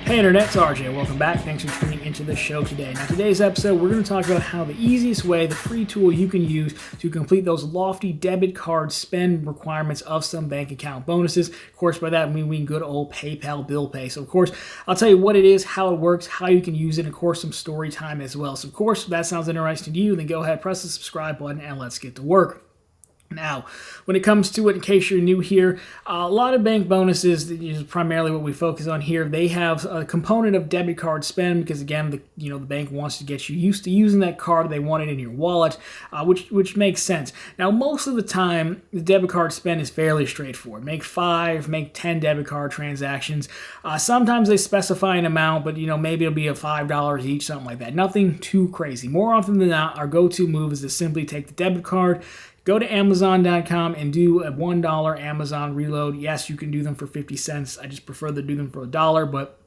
Hey Internet, it's RJ. Welcome back. Thanks for tuning into the show today. Now today's episode, we're going to talk about how the easiest way, the free tool you can use to complete those lofty debit card spend requirements of some bank account bonuses. Of course, by that I mean good old PayPal bill pay. So of course, I'll tell you what it is, how it works, how you can use it, and of course some story time as well. So of course, if that sounds interesting to you, then go ahead, press the subscribe button, and let's get to work. Now, when it comes to it, in case you're new here, a lot of bank bonuses, is primarily what we focus on here. They have a component of debit card spend because, again, the bank wants to get you used to using that card. They want it in your wallet, which makes sense. Now, most of the time, the debit card spend is fairly straightforward. Make 10 debit card transactions. Sometimes they specify an amount, but maybe it'll be a $5 each, something like that. Nothing too crazy. More often than not, our go-to move is to simply take the debit card, go to Amazon.com and do a $1 Amazon reload. Yes, you can do them for 50 cents. I just prefer to do them for $1, but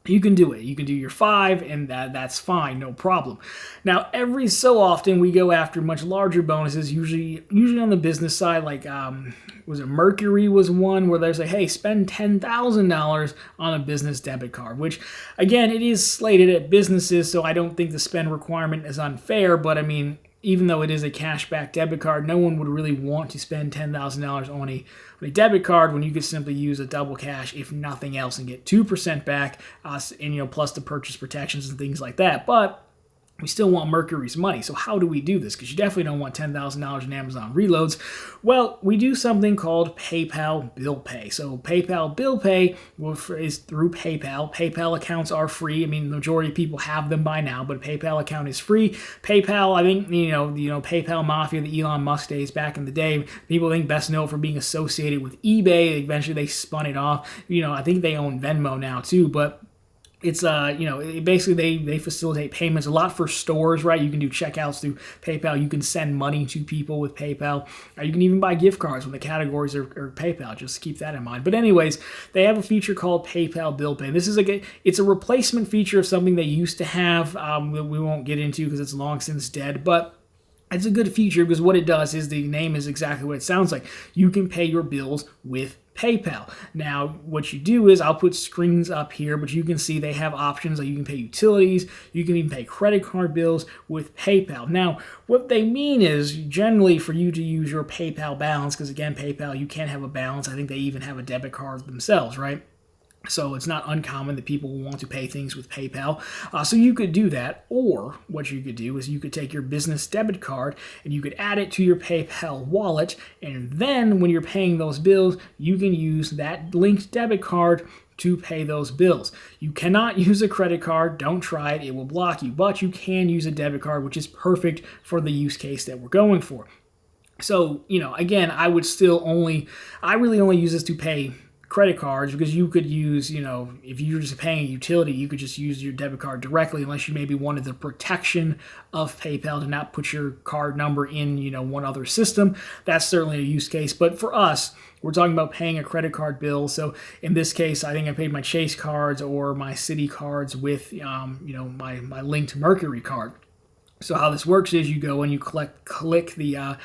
you can do it. You can do your 5, and that's fine, no problem. Now, every so often, we go after much larger bonuses, usually on the business side, like, was it Mercury was one where they say, hey, spend $10,000 on a business debit card, which, again, it is slated at businesses, so I don't think the spend requirement is unfair, but I mean, even though it is a cashback debit card, no one would really want to spend $10,000 on a debit card when you could simply use a double cash, if nothing else, and get 2% back, and plus the purchase protections and things like that. But we still want Mercury's money. So how do we do this? Because you definitely don't want $10,000 in Amazon reloads. Well, we do something called PayPal Bill Pay. So PayPal Bill Pay is through PayPal. PayPal accounts are free. I mean, the majority of people have them by now, but a PayPal account is free. PayPal, I think, PayPal Mafia, the Elon Musk days back in the day, people think best know it for being associated with eBay. Eventually they spun it off. I think they own Venmo now too, but it's, basically they facilitate payments a lot for stores, right? You can do checkouts through PayPal. You can send money to people with PayPal. You can even buy gift cards when the categories are PayPal. Just keep that in mind. But anyways, they have a feature called PayPal Bill Pay. This is it's a replacement feature of something they used to have. We won't get into because it's long since dead, but it's a good feature because what it does is the name is exactly what it sounds like. You can pay your bills with PayPal. Now, what you do is, I'll put screens up here, but you can see they have options like you can pay utilities, you can even pay credit card bills with PayPal. Now, what they mean is generally for you to use your PayPal balance, because again, PayPal, you can't have a balance. I think they even have a debit card themselves, right? So it's not uncommon that people will want to pay things with PayPal. So you could do that, or what you could do is you could take your business debit card and you could add it to your PayPal wallet, and then when you're paying those bills, you can use that linked debit card to pay those bills. You cannot use a credit card. Don't try it. It will block you. But you can use a debit card, which is perfect for the use case that we're going for. So, again, I really only use this to pay credit cards, because you could use, if you're just paying a utility, you could just use your debit card directly, unless you maybe wanted the protection of PayPal to not put your card number in, one other system. That's certainly a use case. But for us, we're talking about paying a credit card bill. So in this case, I think I paid my Chase cards or my Citi cards with, my linked Mercury card. So how this works is you go and you click the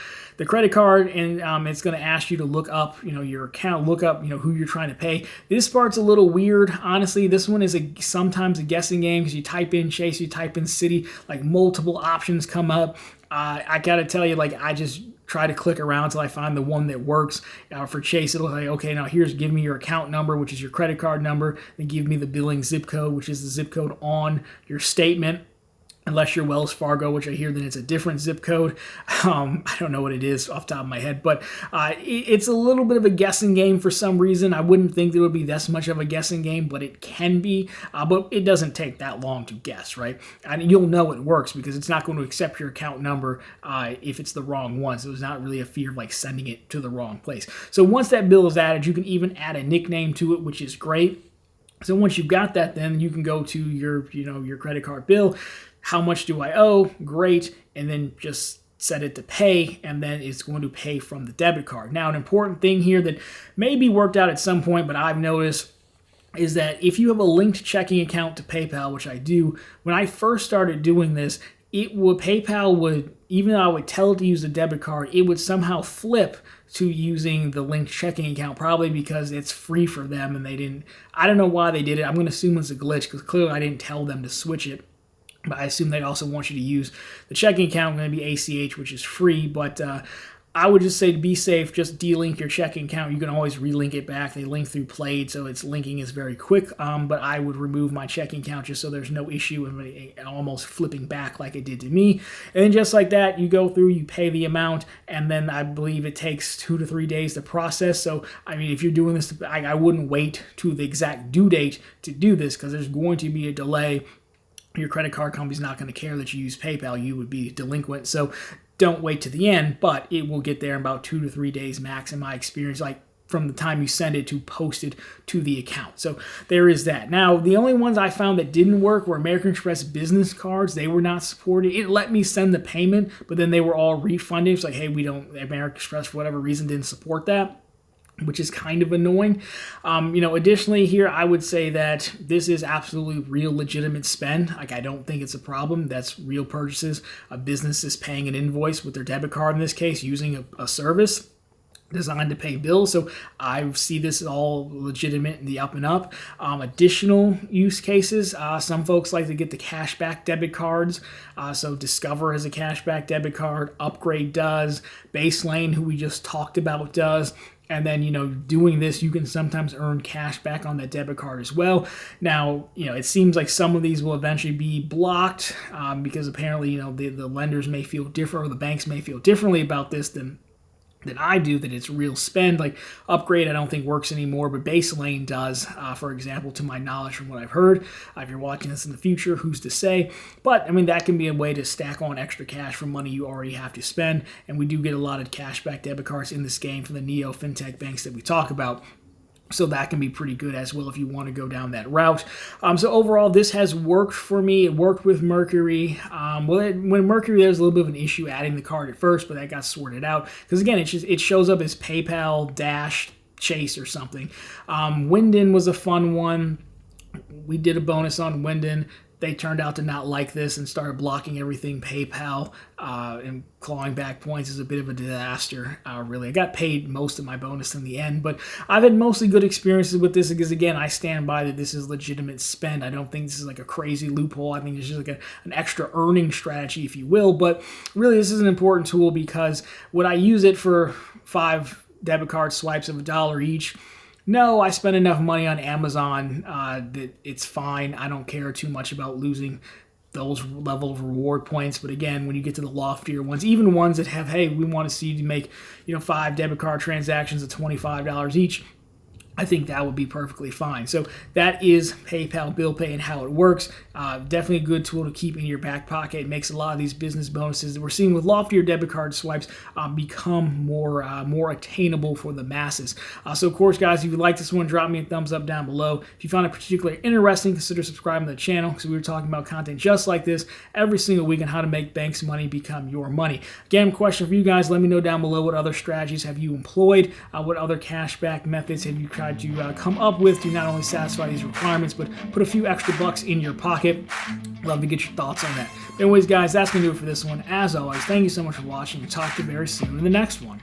credit card, and it's going to ask you to look up, your account, look up, who you're trying to pay. This part's a little weird, honestly. This one is sometimes a guessing game, because you type in Chase, you type in Citi, like multiple options come up. I gotta tell you, I just try to click around until I find the one that works. For Chase, it'll say, okay, now give me your account number, which is your credit card number, then give me the billing zip code, which is the zip code on your statement. Unless you're Wells Fargo, which I hear that it's a different zip code. I don't know what it is off the top of my head, but it's a little bit of a guessing game for some reason. I wouldn't think there would be this much of a guessing game, but it can be. But it doesn't take that long to guess, right? And you'll know it works because it's not going to accept your account number if it's the wrong one. So there's not really a fear of sending it to the wrong place. So once that bill is added, you can even add a nickname to it, which is great. So once you've got that, then you can go to your credit card bill. How much do I owe? Great. And then just set it to pay, and then it's going to pay from the debit card. Now, an important thing here that may be worked out at some point, but I've noticed, is that if you have a linked checking account to PayPal, which I do, when I first started doing this, PayPal would, even though I would tell it to use a debit card, it would somehow flip to using the linked checking account, probably because it's free for them and they didn't. I don't know why they did it. I'm going to assume it's a glitch because clearly I didn't tell them to switch it. But I assume they also want you to use the checking account, going to be ACH, which is free. But I would just say to be safe, just delink your checking account. You can always relink it back. They link through Plaid, so its linking is very quick. But I would remove my checking account just so there's no issue of it almost flipping back like it did to me. And then just like that, you go through, you pay the amount, and then I believe it takes 2 to 3 days to process. So, I mean, if you're doing this, I wouldn't wait to the exact due date to do this because there's going to be a delay. Your credit card company's not going to care that you use PayPal. You would be delinquent. So don't wait to the end, but it will get there in about 2 to 3 days max in my experience, like from the time you send it to post it to the account. So there is that. Now, the only ones I found that didn't work were American Express business cards. They were not supported. It let me send the payment, but then they were all refunded. It's like, hey, American Express, for whatever reason, didn't support that, which is kind of annoying. Additionally here, I would say that this is absolutely real legitimate spend. Like, I don't think it's a problem. That's real purchases. A business is paying an invoice with their debit card, in this case, using a service designed to pay bills. So I see this as all legitimate in the up and up. Additional use cases, some folks like to get the cashback debit cards. So Discover has a cashback debit card, Upgrade does, Base Lane, who we just talked about, does. And then, doing this, you can sometimes earn cash back on that debit card as well. Now, it seems like some of these will eventually be blocked because apparently, the lenders may feel different, or the banks may feel differently about this than I do, that it's real spend. Like Upgrade, I don't think works anymore, but Base Lane does, for example, to my knowledge from what I've heard. If you're watching this in the future, who's to say? But, I mean, that can be a way to stack on extra cash for money you already have to spend, and we do get a lot of cashback debit cards in this game from the neo fintech banks that we talk about. So that can be pretty good as well if you want to go down that route. So overall, this has worked for me. It worked with Mercury. When Mercury, there was a little bit of an issue adding the card at first, but that got sorted out. Because again, it shows up as PayPal Dash Chase or something. Wyndon was a fun one. We did a bonus on Wyndon. They turned out to not like this and started blocking everything PayPal, and clawing back points is a bit of a disaster, really. I got paid most of my bonus in the end, but I've had mostly good experiences with this because, again, I stand by that this is legitimate spend. I don't think this is like a crazy loophole. I think it's just like an extra earning strategy, if you will. But really, this is an important tool because would I use it for 5 debit card swipes of $1 each? No, I spend enough money on Amazon that it's fine. I don't care too much about losing those level of reward points. But again, when you get to the loftier ones, even ones that have, hey, we want to see you make 5 debit card transactions at $25 each, I think that would be perfectly fine. So that is PayPal Bill Pay and how it works. Definitely a good tool to keep in your back pocket. It makes a lot of these business bonuses that we're seeing with loftier debit card swipes become more attainable for the masses. So of course, guys, if you like this one, drop me a thumbs up down below. If you found it particularly interesting, consider subscribing to the channel because we were talking about content just like this every single week on how to make banks' money become your money. Again, question for you guys, let me know down below what other strategies have you employed, what other cashback methods have you tried to come up with to not only satisfy these requirements, but put a few extra bucks in your pocket. Love to get your thoughts on that. Anyways, guys, that's going to do it for this one. As always, thank you so much for watching, and talk to you very soon in the next one.